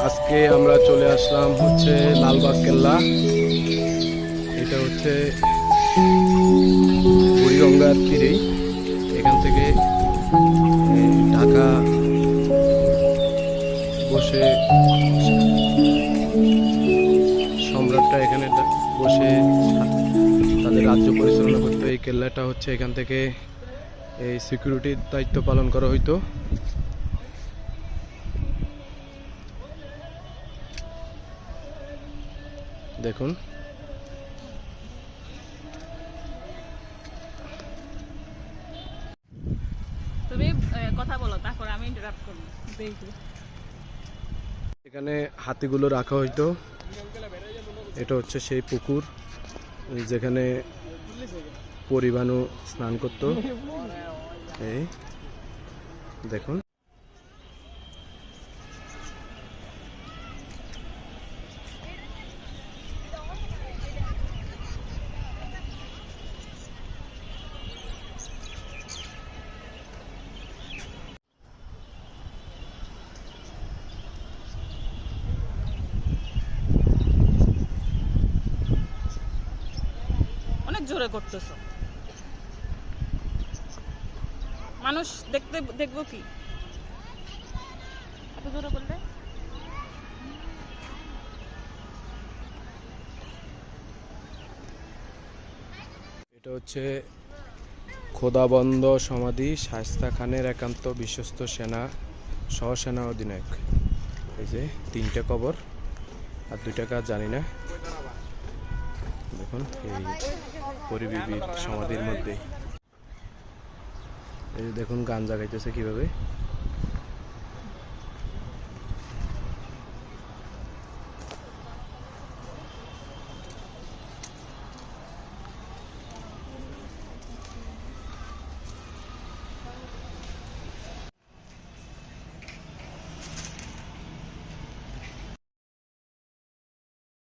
আজকে আমরা চলে আসলাম হচ্ছে লালবাগ কেল্লা। এটা হচ্ছে বুড়িগঙ্গার তীরেই। এখান থেকে ঢাকা বসে সম্রাটরা এখানে বসে তাদের রাজ্য পরিচালনা করতো। এই কেল্লাটা হচ্ছে এখান থেকে এই সিকিউরিটির দায়িত্ব পালন করা হইতো। দেখুন তুমি কথা বলো, তারপর আমি ইন্টারাপ্ট করব। এখানে হাতিগুলো রাখা হইতো। এটা হচ্ছে সেই পুকুর যেখানে পরিবাণু স্নান করত। এই দেখুন অনেক জোরে করতেছো, মানুষ দেখবো কি এত জোরে করলে? এটা হচ্ছে খোদাবন্দ সমাধি, শায়েস্তা খানের একান্ত বিশ্বস্ত সেনা সহসেনা অধিনায়ক। এই যে 3টে কবর আর 2টা কাজ জানি না। দেখুন এই পরিবিবির সমাধির মধ্যে এই দেখুন গান জাগাইতেছে কিভাবে।